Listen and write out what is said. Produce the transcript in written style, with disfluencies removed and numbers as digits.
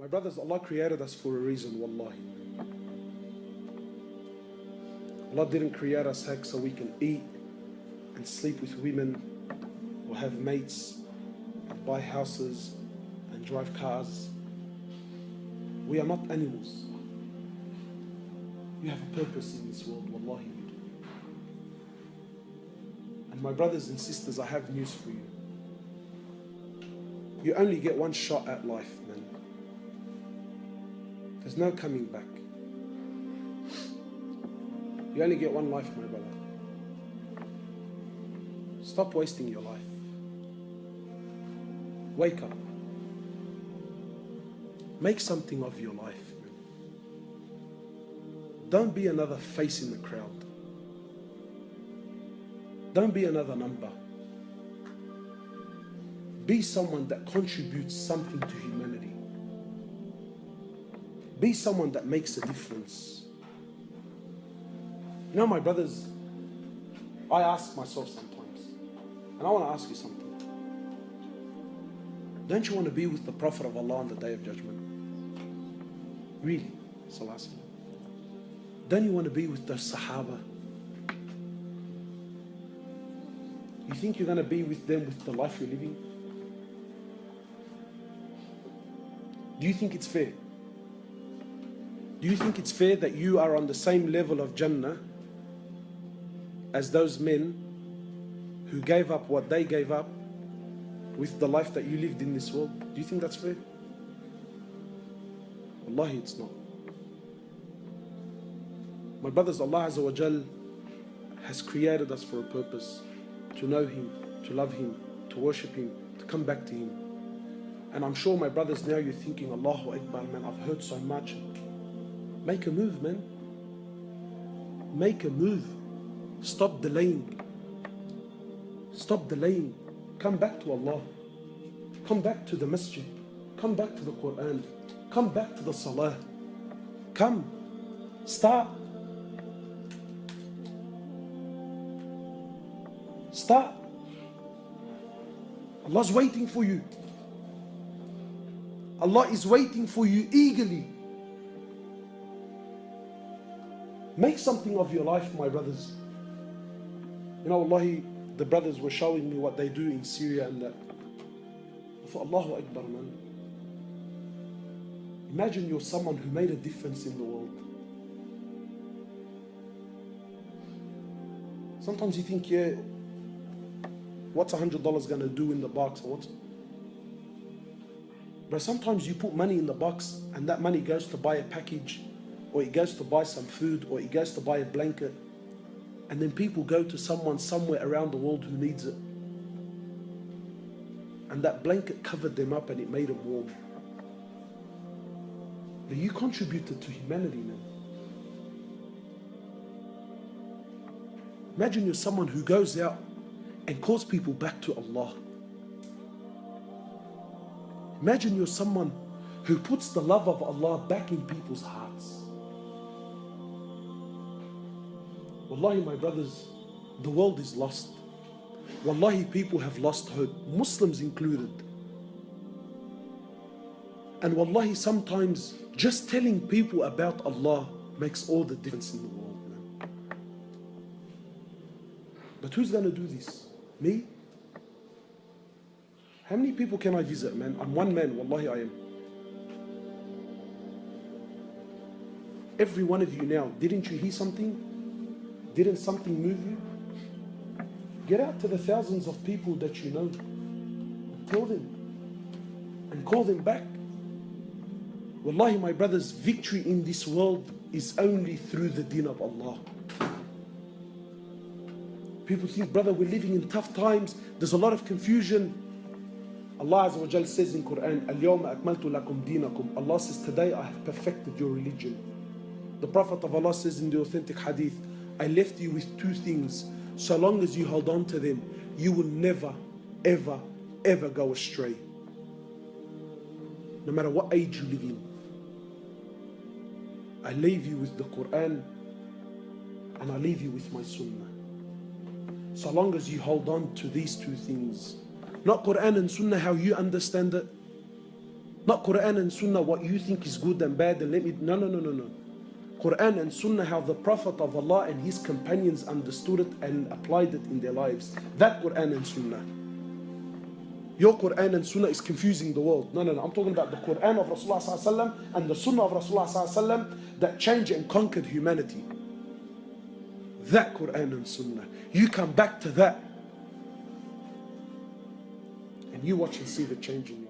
My brothers, Allah created us for a reason, wallahi. Allah didn't create us heck so we can eat and sleep with women or have mates and buy houses and drive cars. We are not animals. You have a purpose in this world, wallahi you do. And my brothers and sisters, I have news for you. You only get one shot at life, man. There's no coming back. You only get one life, my brother. Stop wasting your life. Wake up. Make something of your life. Don't be another face in the crowd. Don't be another number. Be someone that contributes something to humanity. Be someone that makes a difference. You know, my brothers, I ask myself sometimes, and I want to ask you something. Don't you want to be with the Prophet of Allah on the Day of Judgment? Really? Sallallahu Alaihi Wasallam. Don't you want to be with the Sahaba? You think you're going to be with them with the life you're living? Do you think it's fair? Do you think it's fair that you are on the same level of Jannah as those men who gave up what they gave up with the life that you lived in this world? Do you think that's fair? Wallahi, it's not. My brothers, Allah Azza wa Jal has created us for a purpose. To know Him, to love Him, to worship Him, to come back to Him. And I'm sure, my brothers, now you're thinking, Allahu Akbar, man, I've heard so much. Make a move, man. Make a move. Stop delaying. Stop delaying. Come back to Allah. Come back to the masjid. Come back to the Quran. Come back to the salah. Come. Start. Start. Allah's waiting for you. Allah is waiting for you eagerly. Make something of your life, my brothers. You know, Wallahi, the brothers were showing me what they do in Syria and that. I thought, Allahu Akbar, man. Imagine you're someone who made a difference in the world. Sometimes you think, yeah, what's $100 going to do in the box? Or what? But sometimes you put money in the box and that money goes to buy a package, or it goes to buy some food, or it goes to buy a blanket. And then people go to someone somewhere around the world who needs it. And that blanket covered them up and it made them warm. But you contributed to humanity, man. Imagine you're someone who goes out and calls people back to Allah. Imagine you're someone who puts the love of Allah back in people's hearts. Wallahi, my brothers, the world is lost. Wallahi, people have lost hope, Muslims included. And wallahi, sometimes just telling people about Allah makes all the difference in the world, man. But who's going to do this? Me? How many people can I visit, man? I'm one man, wallahi I am. Every one of you now, didn't you hear something? Didn't something move you? Get out to the thousands of people that you know and tell them and call them back. Wallahi, my brothers, victory in this world is only through the deen of Allah. People think, brother, we're living in tough times. There's a lot of confusion. Allah Azza wa Jal says in Quran, Al-Yawma akmaltu lakum dinakum. Allah says, today I have perfected your religion. The Prophet of Allah says in the authentic hadith, I left you with two things. So long as you hold on to them, you will never, ever, ever go astray. No matter what age you live in. I leave you with the Quran and I leave you with my Sunnah. So long as you hold on to these two things. Not Quran and Sunnah how you understand it. Not Quran and Sunnah, what you think is good and bad, and let me, no. Quran and Sunnah, how the Prophet of Allah and his companions understood it and applied it in their lives. That Quran and Sunnah. Your Quran and Sunnah is confusing the world. No. I'm talking about the Quran of Rasulullah ﷺ and the Sunnah of Rasulullah ﷺ that changed and conquered humanity. That Quran and Sunnah. You come back to that and you watch and see the change in you.